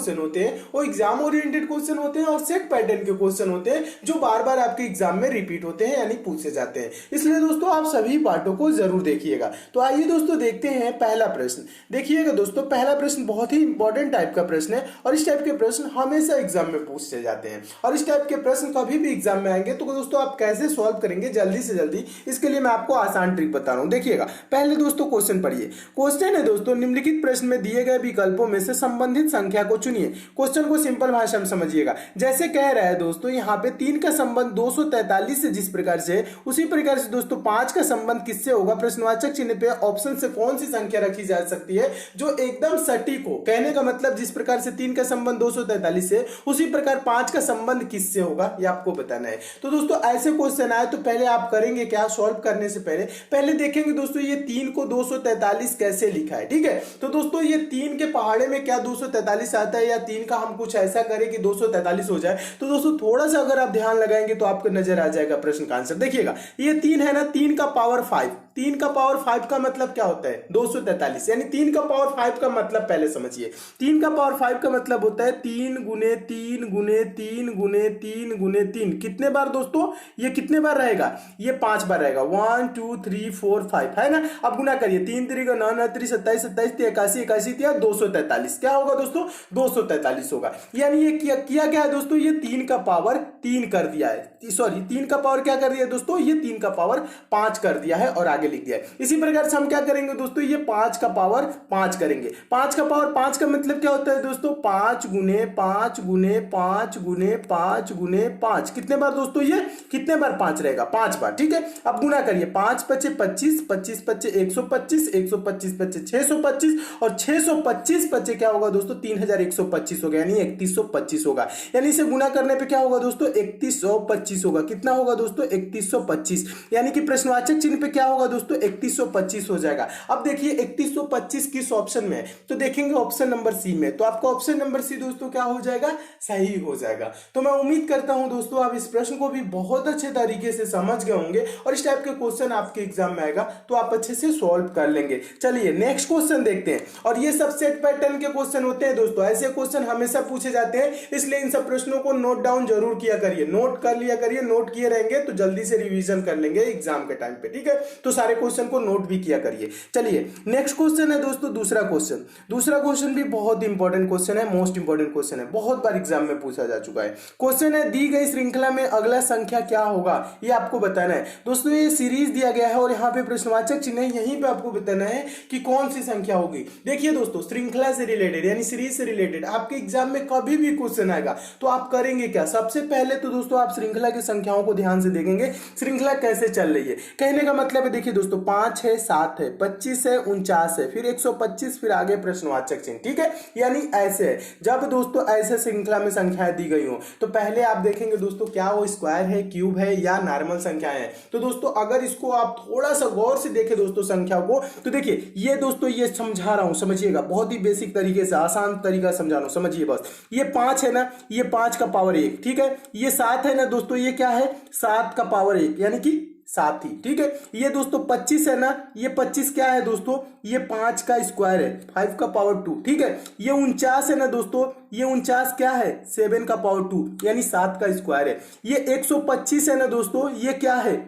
Question होते हैं वो एग्जाम ओरिएंटेड क्वेश्चन होते हैं और सेट पैटर्न के क्वेश्चन होते हैं जो बार बार आपके एग्जाम में रिपीट होते हैं यानी पूछे जाते हैं। इसलिए दोस्तों आप सभी पार्टों को जरूर देखिएगा। तो आइए दोस्तों देखते हैं पहला प्रश्न। देखिएगा दोस्तों, पहला प्रश्न बहुत ही इंपॉर्टेंट टाइप का प्रश्न है और इस टाइप के प्रश्न हमेशा एग्जाम में पूछे जाते हैं और इस टाइप के प्रश्न कभी भी एग्जाम में आएंगे तो दोस्तों आप कैसे सॉल्व करेंगे जल्दी से जल्दी, इसके लिए मैं आपको आसान ट्रिक बता रहा हूं। देखिएगा पहले दोस्तों क्वेश्चन पढ़िए। क्वेश्चन है दोस्तों, निम्नलिखित प्रश्न में दिए गए विकल्पों में से संबंधित संख्या को चुनिए। क्वेश्चन को सिंपल भाषा में समझिएगा। जैसे कह रहा है दोस्तों यहाँ पे 3 का संबंध 243 से जिस प्रकार से उसी प्रकार से दोस्तों 5 का संबंध किससे होगा, प्रश्नवाचक चिन्ह पे ऑप्शन से कौन सी संख्या रखी जा सकती है जो एकदम सटीक हो। कहने का मतलब जिस प्रकार से 3 का संबंध 243 से उसी प्रकार 5 का संबंध किससे होगा ये आपको बताना है। तो दोस्तों ऐसे क्वेश्चन आए तो पहले आप करेंगे क्या, सॉल्व करने से पहले देखेंगे दोस्तों ये 3 को 243 कैसे लिखा है। ठीक है, तो दोस्तों ये 3 के पहाड़े में क्या 243 आता है या 3 का हम कुछ ऐसा करें कि 243 हो जाए। तो दोस्तों थोड़ा सा अगर आप ध्यान लगाएंगे तो आपको नजर आ जाएगा प्रश्न का आंसर। देखिएगा ये 3 है ना, 3 का पावर 5, 3 का पावर 5 का मतलब क्या होता है 243, यानी 3 का पावर 5 का मतलब पहले समझिए। 3 का पावर 5 का मतलब होता है 3 गुने 3 गुने 3 गुने 3 गुने 3। कितने बार दोस्तों, ये कितने बार रहेगा, ये 5 बार रहेगा। 1 2 3 4 5 है ना। अब गुना करिए, 3 3 का 9 9 3 27 27 81 81 243। क्या होगा दोस्तों 243 होगा। यानी ये किया क्या है दोस्तों, ये 3 का पावर 3 कर दिया है, सॉरी 3 का पावर क्या कर दिया है दोस्तों, ये 3 का पावर 5 कर दिया है और आगे लिख दिया है। इसी प्रकार से हम क्या करेंगे दोस्तों, ये 5 का पावर 5 करेंगे। 5 का पावर 5 का मतलब क्या होता है दोस्तों, 5 गुने 5 गुने 5 गुने 5 गुने 5। कितने बार दोस्तों, ये कितने बार 5 रहेगा, 5 बार। ठीक है, अब गुना करिए, 5 पचे 25, 25 पचे 125, 125 पचे 625 और 625 पचे क्या होगा दोस्तों 3125 होगा, यानी 3125 होगा। यानी इसे गुना करने पे क्या होगा दोस्तों 3125 होगा। कितना होगा दोस्तों 3125, यानी कि प्रश्नवाचक चिन्ह पे क्या होगा दोस्तों 3125 हो जाएगा। अब देखिए 3125 किस ऑप्शन में है, तो देखेंगे ऑप्शन नंबर सी में, तो आपका ऑप्शन नंबर सी दोस्तों क्या हो जाएगा, सही हो जाएगा। तो मैं उम्मीद करता हूं दोस्तों आप इस प्रश्न को भी बहुत अच्छे तरीके से समझ गए होंगे और इस टाइप के क्वेश्चन आपके एग्जाम में आएगा तो आप अच्छे से सॉल्व कर लेंगे। चलिए नेक्स्ट क्वेश्चन देखते हैं, और ये सब सेट पैटर्न के क्वेश्चन होते हैं दोस्तों। ऐसे क्वेश्चन हमेशा पूछे जाते हैं, इसलिए इन सब प्रश्नों को नोट डाउन जरूर किया करिए, नोट कर लिया करिए। नोट किए रहेंगे तो जल्दी से रिवीजन कर लेंगे एग्जाम के टाइम पे। ठीक है, तो सारे क्वेश्चन को नोट भी किया करिए। चलिए नेक्स्ट क्वेश्चन है दोस्तों दूसरा क्वेश्चन। दूसरा क्वेश्चन भी बहुत इंपॉर्टेंट क्वेश्चन है, मोस्ट इंपॉर्टेंट क्वेश्चन है, बहुत बार एग्जाम में पूछा जा चुका है। क्वेश्चन है, दी गई श्रृंखला में अगला संख्या क्या होगा, ये आपको बताना है दोस्तों। ये सीरीज दिया गया है और यहाँ पे प्रश्नवाचक चिन्ह है, यहीं पे आपको बताना है कि कौन सी संख्या होगी। देखिए दोस्तों श्रृंखला से रिलेटेड यानी सीरीज से रिलेटेड आपके एग्जाम में कभी भी क्वेश्चन आएगा तो आप करेंगे क्या, सबसे पहले तो दोस्तों आप श्रृंखला की संख्याओं को ध्यान से देखेंगे, श्रृंखला कैसे चल रही है। कहने का मतलब है देखिए दोस्तों 5 है, 7 है, 25 है, 49 है, फिर 125, फिर आगे प्रश्नवाचक चिन्ह। ठीक है, यानी ऐसे है। जब दोस्तों ऐसे श्रृंखला में संख्याएं दी गई हो तो पहले आप देखेंगे दोस्तों क्या वो स्क्वायर है, क्यूब है या नॉर्मल संख्याएं हैं। तो दोस्तों अगर इसको आप थोड़ा सा गौर से देखें दोस्तों संख्या को, तो देखिए ये दोस्तों ये समझा रहा हूं, समझिएगा, बहुत ही बेसिक तरीके से आसान तरीका समझा रहा हूं, समझिए बस। ये 5 है ना, ये 5 का पावर 1। ठीक है, ये 7 है ना दोस्तों, ये क्या है 7 का पावर 1 यानी कि 7 ही। ठीक है, ये दोस्तों 25 है ना, ये 25 क्या है दोस्तों, ये 5 का स्क्वायर है, 5 का पावर 2। ठीक है, ये 49 है ना दोस्तों, ये 49 क्या है 7 का पावर 2 यानी 7 का स्क्वायर है। ये 125 है ना दोस्तों, ये क्या है,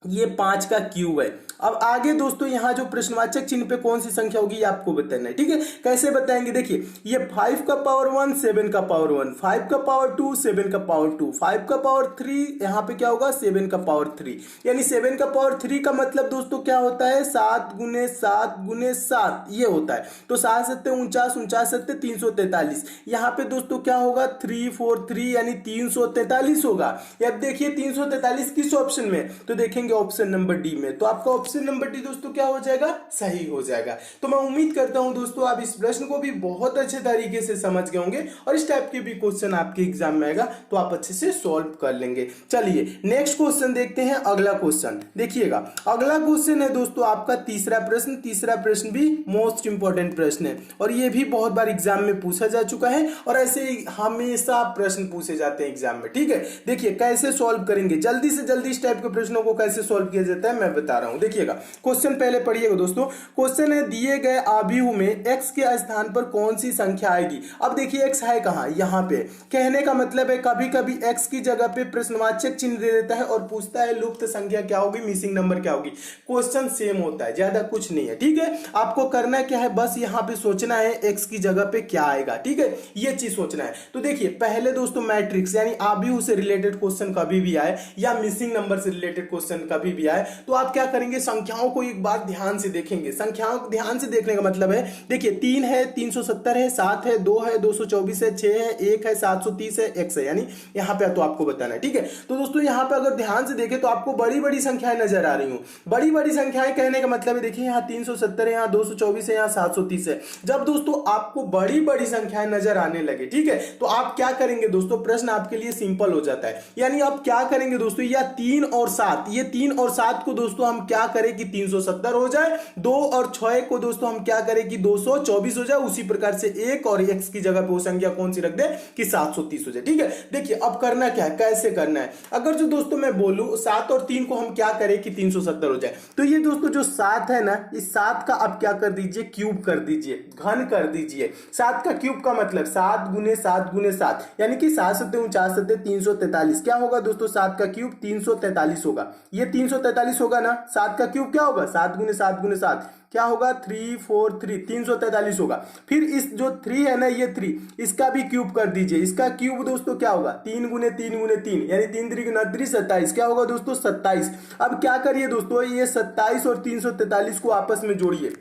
ये 5 का क्यूब है। अब आगे दोस्तों यहां जो प्रश्नवाचक चिन्ह पे कौन सी संख्या होगी ये आपको बताना है। ठीक है, कैसे बताएंगे, देखिए ये 5 का पावर 1, 7 का पावर 1, 5 का पावर 2, 7 का पावर 2, 5 का पावर 3, यहां पे क्या होगा 7 का पावर 3, यानी 7 का पावर 3 का मतलब दोस्तों क्या होता है 7 गुने 7 गुने 7 ये होता है। तो 7 7 49, 49 7 343, यहां पे दोस्तों क्या होगा 343 यानी 343 होगा। अब देखिए 343 किस ऑप्शन में, तो देखेंगे ऑप्शन नंबर डी में। तो आपका ऑप्शन नंबर डी दोस्तों क्या हो जाएगा, सही हो जाएगा। तो मैं उम्मीद करता हूं दोस्तों आप इस प्रश्न को भी बहुत अच्छे तरीके से समझ गए होंगे और इस टाइप के भी क्वेश्चन आपके एग्जाम में आएगा तो आप अच्छे से सॉल्व कर लेंगे। चलिए नेक्स्ट क्वेश्चन देखते हैं, अगला क्वेश्चन देखिएगा। अगला क्वेश्चन है दोस्तों आपका तीसरा प्रश्न। तीसरा प्रश्न भी मोस्ट इंपॉर्टेंट प्रश्न है और ये भी बहुत बार एग्जाम में पूछा जा चुका है और ऐसे हमेशा प्रश्न पूछे जाते हैं एग्जाम में। ठीक है, देखिए कैसे सॉल्व करेंगे, जल्दी से जल्दी इस टाइप के प्रश्नों को कैसे सॉल्व किया जाता है मैं बता रहा हूं। देखिए देखिएगा क्वेश्चन पहले पढ़िएगा दोस्तों। क्वेश्चन है दिए गए आव्यूह में x के स्थान पर कौन सी संख्या आएगी। अब देखिए x है कहाँ, यहाँ पे। कहने का मतलब है कभी कभी x की जगह पे प्रश्नवाचक चिन्ह दे देता है और पूछता है लुप्त संख्या क्या होगी, मिसिंग नंबर क्या होगी। क्वेश्चन सेम होता है, ज्यादा कुछ नहीं है। ठीक है, आपको करना क्या है, बस यहाँ पे सोचना है x की जगह पे क्या आएगा। ठीक है, ये चीज सोचना है। तो देखिए पहले दोस्तों मैट्रिक्स यानी आव्यूह से रिलेटेड क्वेश्चन कभी भी आए या मिसिंग नंबर से रिलेटेड क्वेश्चन कभी भी आए तो आप क्या करेंगे, संख्याओं को एक बार ध्यान से देखेंगे। संख्याओं को ध्यान से देखने का मतलब है, देखिए 3 है, 370 है, 7 है, 2 है, 224 है, 6 है, 1 है, 730 है, x है, यानी यहाँ पे तो आपको बताना है। ठीक है, तो दोस्तों यहाँ पे अगर ध्यान से देखें तो आपको बड़ी बड़ी संख्याएं नजर आ रही हूँ। बड़ी बड़ी संख्याएं कहने का मतलब है, देखिए यहाँ 370 है, यहाँ 224 है, यहाँ 730 है। जब दोस्तों आपको बड़ी बड़ी संख्याएं नजर आने लगे, ठीक है, तो आप क्या करेंगे दोस्तों, प्रश्न आपके लिए सिंपल हो जाता है। यानी आप क्या करेंगे दोस्तों, या 3 और 7, ये 3 और 7 को दोस्तों हम क्या करें कि 370 हो जाए, 2 और 6 को दोस्तों हम क्या करें कि 224 हो जाए। उसी प्रकार से 1 और x की जगह पे वो संख्या कौन सी रख दे कि 730 हो जाए। ठीक है, देखिए अब करना क्या है, कैसे करना है। अगर जो दोस्तों मैं बोलूं 7 और 3 को हम क्या करें कि 370 हो जाए, तो ये दोस्तों जो 7 है ना, इस 7 का आप क्या कर दीजिए, क्यूब कर दीजिए, घन कर दीजिए। 7 का क्यूब का मतलब 7 गुने 7 गुने 7, यानी कि 7 7 49 7 343। क्या होगा दोस्तों, 7 का क्यूब 343 होगा। ये 343 होगा ना, 7 का क्यूब क्या होगा, 7 गुने 7 गुने 7 क्या होगा, 343, 343 होगा। फिर इस जो 3 है ना, ये 3, इसका भी क्यूब कर दीजिए। इसका क्यूब दोस्तों क्या होगा, 3 गुने 3 गुने 3, यानी 3 3 29 27, क्या होगा दोस्तों 27। अब क्या करिए दोस्तों, ये 27 और 343 को आपस में जोड़िए।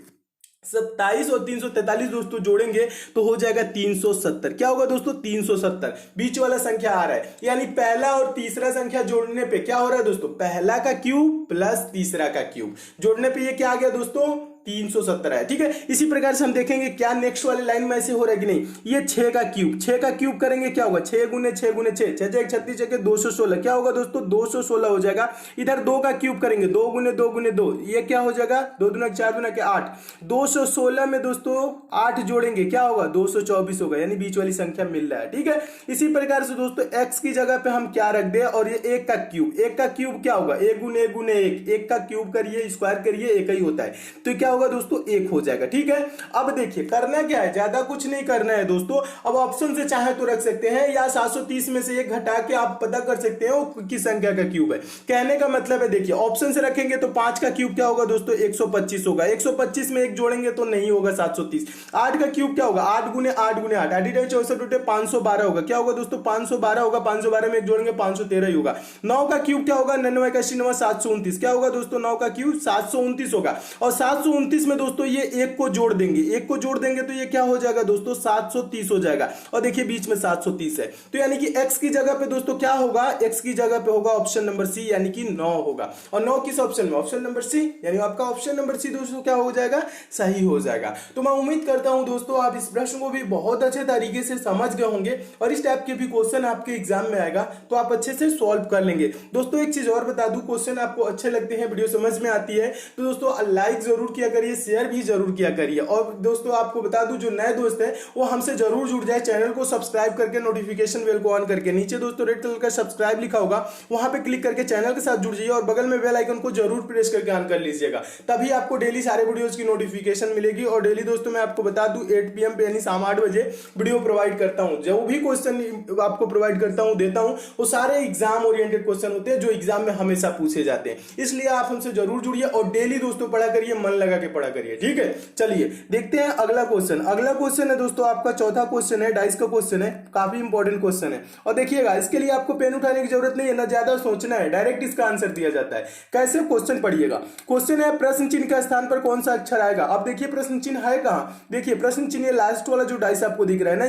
27 और 343 दोस्तों जोड़ेंगे तो हो जाएगा 370। क्या होगा दोस्तों, 370। बीच वाला संख्या आ रहा है, यानी पहला और तीसरा संख्या जोड़ने पे क्या हो रहा है दोस्तों, पहला का क्यूब प्लस तीसरा का क्यूब जोड़ने पे ये क्या आ गया दोस्तों, 370 है। ठीक है, इसी प्रकार से हम देखेंगे क्या नेक्स्ट वाले लाइन में ऐसे हो रहा है कि नहीं। ये 6 का क्यूब, 6 का क्यूब करेंगे क्या होगा, 6 गुने 6 गुने 6, 6 6 36 6 216, क्या होगा दोस्तों 216 हो जाएगा। इधर 2 का क्यूब करेंगे, 2 गुने 2 गुने 2, ये क्या हो जाएगा, 2 दूना 4 दूना के 8, 216 में दोस्तों 8 जोड़ेंगे क्या होगा, 224 होगा, यानी बीच वाली संख्या मिल रहा है। ठीक है, इसी प्रकार से दोस्तों x की जगह पे हम क्या रख दे, और ये 1 का क्यूब, 1 का क्यूब क्या होगा, 1 गुने 1 गुने 1, 1 का क्यूब करिए स्क्वायर करिए 1 ही होता है, तो क्या होगा दोस्तों 1 हो जाएगा। ठीक है, अब देखिए करना क्या है, ज्यादा कुछ नहीं करना है दोस्तों। अब ऑप्शन से चाहे तो रख सकते हैं, या 730 में से 1 घटा के आप पता कर सकते हैं वो किस संख्या का क्यूब है। कहने का मतलब है, देखिए ऑप्शन से रखेंगे तो 5 का क्यूब क्या होगा दोस्तों 125 होगा, 125 में 1 जोड़ेंगे तो नहीं होगा 730। 8 का क्यूब क्या होगा, 8 गुने 8 गुने 8, 8 64 512 होगा, क्या होगा दोस्तों 512 होगा, 512 में 1 जोड़ेंगे 513 ही होगा। 9 का क्यूब क्या होगा, 99 का 89 729, क्या होगा दोस्तों 9 का क्यूब 729 होगा। और 729 में दोस्तों ये 1 को जोड़ देंगे, 1 को जोड़ देंगे तो ये क्या हो जाएगा दोस्तों 730 हो जाएगा। और देखिए बीच में 730 है, तो यानी कि x की जगह पे दोस्तों क्या होगा, x की जगह पे होगा ऑप्शन नंबर सी, यानी कि 9 होगा। और 9 किस ऑप्शन में, ऑप्शन नंबर सी, यानी आपका ऑप्शन नंबर सी दोस्तों क्या हो जाएगा, सही हो जाएगा। तो मैं उम्मीद करता हूं दोस्तों आप इस प्रश्न को भी बहुत अच्छे तरीके से समझ गए होंगे, और इस टाइप के भी क्वेश्चन आपके एग्जाम में आएगा तो आप अच्छे से सॉल्व कर लेंगे। दोस्तों एक चीज और बता दूं, क्वेश्चन आपको अच्छे लगते हैं, वीडियो समझ में आती है तो दोस्तों लाइक जरूर किया करिए, शेयर भी जरूर किया करिए। और दोस्तों आपको बता दूं जो नए दोस्त हैं वो हमसे जरूर जुड़ जाए, चैनल को सब्सक्राइब करके नोटिफिकेशन बेल को ऑन करके, नीचे दोस्तों रेड कलर का सब्सक्राइब लिखा होगा वहां पे क्लिक करके चैनल के साथ जुड़ जाइए, और बगल में बेल आइकन को जरूर प्रेस करके ऑन कर लीजिएगा, तभी आपको डेली सारे वीडियोस की नोटिफिकेशन मिलेगी। और डेली दोस्तों मैं आपको बता दूं 8 PM पे यानी शाम 8 बजे वीडियो प्रोवाइड करता हूं। जो भी क्वेश्चन आपको प्रोवाइड करता हूं देता हूं वो सारे एग्जाम ओरिएंटेड क्वेश्चन होते हैं जो एग्जाम में हमेशा पूछे जाते हैं, इसलिए आप हमसे जरूर जुड़िए और डेली दोस्तों पढ़ा करिए, मन लगा के पढ़ा करिए। ठीक है, चलिए देखते हैं अगला क्वेश्चन। अगला क्वेश्चन है दोस्तों आपका चौथा क्वेश्चन है, डाइस का क्वेश्चन है, काफी इंपॉर्टेंट क्वेश्चन है। और देखिएगा इसके लिए आपको पेन उठाने की जरूरत नहीं है, ना ज्यादा सोचना है, डायरेक्ट इसका आंसर दिया जाता है। कैसे, क्वेश्चन पढ़िएगा। क्वेश्चन है प्रश्न चिन्ह का स्थान पर कौन सा अक्षर आएगा। अब देखिए प्रश्न चिन्ह है कहां, देखिए प्रश्न चिन्ह लास्ट वाला जो डाइस आपको दिख रहा है ना,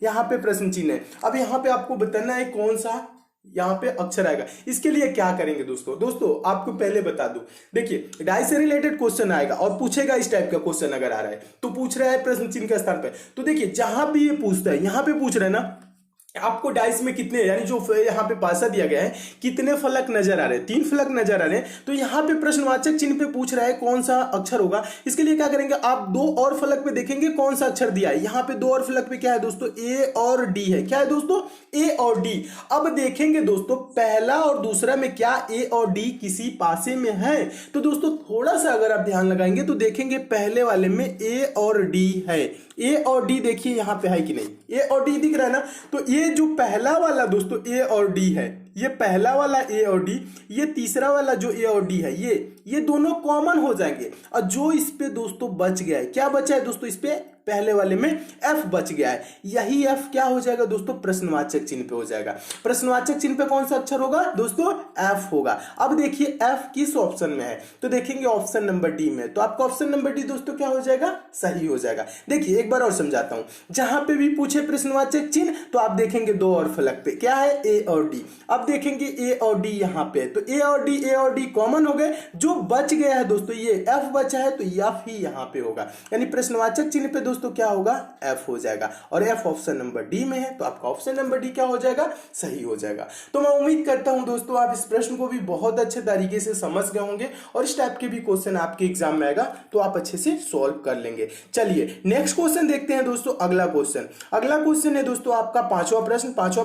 यहाँ पे प्रश्न चिन्ह है। अब यहाँ पे आपको बताना है कौन सा यहाँ पे अक्षर आएगा। इसके लिए क्या करेंगे दोस्तों आपको पहले बता दूं, देखिए डाइस से रिलेटेड क्वेश्चन आएगा और पूछेगा इस टाइप का क्वेश्चन अगर आ रहा है तो पूछ रहा है प्रश्न चिन्ह के स्थान पे, तो देखिए जहां भी ये पूछता है, यहाँ पे पूछ रहा है ना, आपको डाइस में कितने, यानी जो यहाँ पे पासा दिया गया है, कितने फलक नजर आ रहे हैं, 3 फलक नजर आ रहे हैं। तो यहाँ पे प्रश्नवाचक चिन्ह पे पूछ रहा है कौन सा अक्षर होगा। इसके लिए क्या करेंगे, आप 2 और फलक पे देखेंगे कौन सा अक्षर दिया है। यहाँ पे 2 और फलक पे क्या है दोस्तों, ए और डी है। क्या है दोस्तों, ए और डी। अब देखेंगे दोस्तों पहला और दूसरा में क्या ए और डी किसी पासे में है। तो दोस्तों थोड़ा सा अगर आप ध्यान लगाएंगे तो देखेंगे पहले वाले में ए और डी है। ए और डी देखिए यहाँ पे है कि नहीं, ए और डी दिख रहा है ना। तो ये जो पहला वाला दोस्तों ए और डी है, ये पहला वाला ए और डी, ये तीसरा वाला जो ए और डी है, ये दोनों कॉमन हो जाएंगे। और जो इस पे दोस्तों बच गया है, क्या बचा है दोस्तों, इस पे पहले वाले में एफ बच गया है। यही एफ क्या हो जाएगा दोस्तों, प्रश्नवाचक चिन्ह पे हो जाएगा। प्रश्नवाचक चिन्ह पे कौन सा अक्षर होगा दोस्तों, एफ होगा। अब देखिए एफ किस ऑप्शन में है, तो देखेंगे ऑप्शन नंबर डी में। तो आपका ऑप्शन नंबर डी दोस्तों क्या हो जाएगा, सही हो जाएगा। देखिए एक बार और समझाता हूं, जहां पे भी पूछे प्रश्नवाचक चिन्ह तो आप देखेंगे 2 और फलक पे क्या है, ए और डी। अब देखेंगे ए और डी यहाँ पे, तो ए और डी कॉमन हो गए। जो बच गया है दोस्तों ये एफ बचा है, तो एफ ही यहाँ पे होगा। यानी प्रश्नवाचक चिन्ह पे दोस्तों क्या होगा, एफ हो जाएगा। और एफ ऑप्शन नंबर डी में है, तो आपका ऑप्शन नंबर डी क्या हो जाएगा, सही हो जाएगा। तो मैं उम्मीद करता हूं दोस्तों आप इस प्रश्न को भी बहुत अच्छे तरीके से समझ गए होंगे, और इस टाइप के भी क्वेश्चन आपके एग्जाम में आएगा तो आप अच्छे से सॉल्व कर लेंगे। चलिए नेक्स्ट क्वेश्चन देखते हैं दोस्तों। अगला क्वेश्चन है दोस्तों आपका 5वां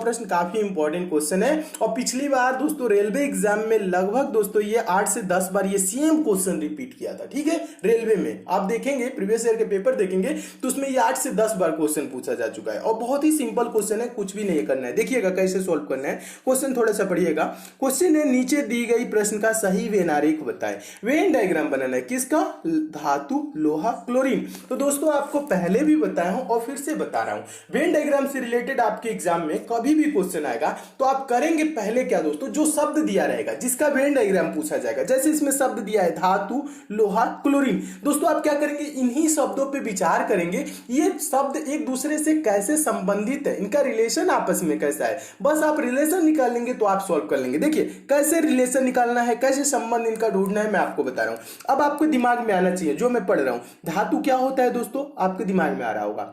प्रश्न काफी इंपॉर्टेंट क्वेश्चन है। और पिछली बार दोस्तों रेलवे एग्जाम में लगभग दोस्तों ये 8 से 10 बार ये सेम क्वेश्चन रिपीट किया था। ठीक है, रेलवे में आप देखेंगे प्रीवियस ईयर के पेपर देखेंगे तो उसमें ये 8 से 10 बार क्वेश्चन पूछा जा चुका है। और बहुत ही सिंपल क्वेश्चन है, कुछ भी नहीं करना है। देखिएगा कैसे सोल्व करना है। क्वेश्चन थोड़ा सा पढ़िएगा। क्वेश्चन है नीचे दी गई प्रश्न का सही वेन आरेख बताएं। वेन डायग्राम बनाना है किसका, धातु, लोहा, क्लोरीन। तो दोस्तों आपको पहले भी बताया हूं और फिर से बता रहा हूं, वेन डायग्राम से रिलेटेड आपके एग्जाम में कभी भी क्वेश्चन आएगा तो आप करेंगे पहले क्या दोस्तों, जो शब्द दिया रहेगा जिसका वेन डायग्राम पूछा जाएगा, जैसे इसमें शब्द दिया है धातु, लोहा, क्लोरीन। दोस्तों आप क्या करेंगे, इन्हीं शब्दों पे विचार करेंगे, ये शब्द एक दूसरे से कैसे संबंधित है, इनका रिलेशन आपस में कैसा है। बस आप रिलेशन निकालेंगे तो आप सॉल्व कर लेंगे। देखिए कैसे रिलेशन निकालना है, कैसे संबंध इनका ढूंढना है, मैं आपको बता रहा हूं। अब आपको दिमाग में आना चाहिए जो मैं पढ़ रहा हूं। धातु क्या होता है दोस्तों, आपके दिमाग में आ रहा होगा।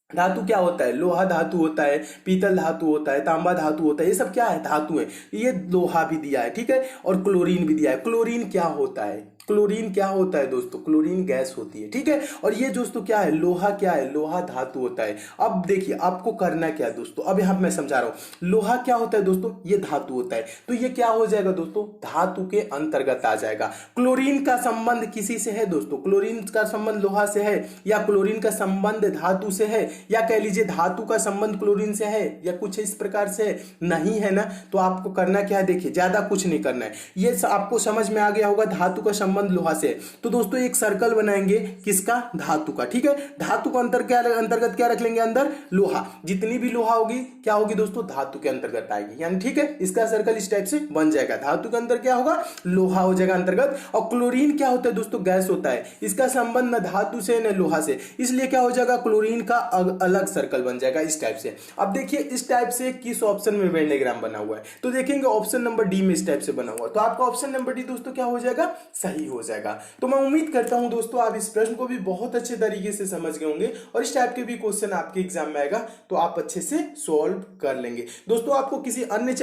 धातु क्या होता है, लोहा धातु होता है, पीतल धातु होता है, तांबा धातु होता है, ये सब क्या है, धातु है। ये लोहा भी दिया है, ठीक है, और क्लोरीन भी दिया है। क्लोरीन क्या होता है, क्लोरीन क्या होता है दोस्तों, क्लोरीन गैस होती है, ठीक है। और ये दोस्तों क्या है, लोहा क्या है, लोहा धातु होता है। अब देखिए आपको करना क्या है दोस्तों, अब यहां मैं समझा रहा हूं। लोहा क्या होता है दोस्तों, ये धातु होता है, तो ये क्या हो जाएगा दोस्तों, धातु के अंतर्गत आ जाएगा। क्लोरीन का संबंध किसी से है दोस्तों, क्लोरीन का संबंध लोहा से है, या क्लोरीन का संबंध धातु से है, या कह लीजिए धातु का संबंध क्लोरीन से है, या कुछ इस प्रकार से नहीं है ना। तो आपको करना क्या है, देखिए ज्यादा कुछ नहीं करना है, ये आपको समझ में आ गया होगा धातु का संबंध लोहा से। तो दोस्तों एक सर्कल बनाएंगे किसका, धातु का, ठीक है। धातु का अंतर्गत क्या रख लेंगे, अंदर लोहा। जितनी भी लोहा होगी क्या होगी दोस्तों, धातु के अंतर्गत आएगी, यानी ठीक है इसका सर्कल इस टाइप से बन जाएगा। धातु के अंदर क्या होगा, लोहा हो जाएगा अंतर्गत। और क्लोरीन क्या होता है दोस्तों, गैस होता है, इसका संबंध न धातु से न लोहा से, इसलिए क्या हो जाएगा, क्लोरीन का अलग सर्कल बन जाएगा इस टाइप से। अब देखिए इस टाइप से किस ऑप्शन में वेन डायग्राम बना हुआ है, तो देखेंगे ऑप्शन नंबर डी में इस टाइप से बना हुआ है। तो आपका ऑप्शन नंबर डी दोस्तों क्या हो जाएगा, सही हो जाएगा। तो मैं उम्मीद करता हूं दोस्तों आप इस प्रश्न को भी बहुत अच्छे तरीके से समझ गए होंगे, और इस टाइप के भी क्वेश्चन आपके एग्जाम में आएगा तो आप अच्छे से सॉल्व कर लेंगे। दोस्तों आपको किसी अन्य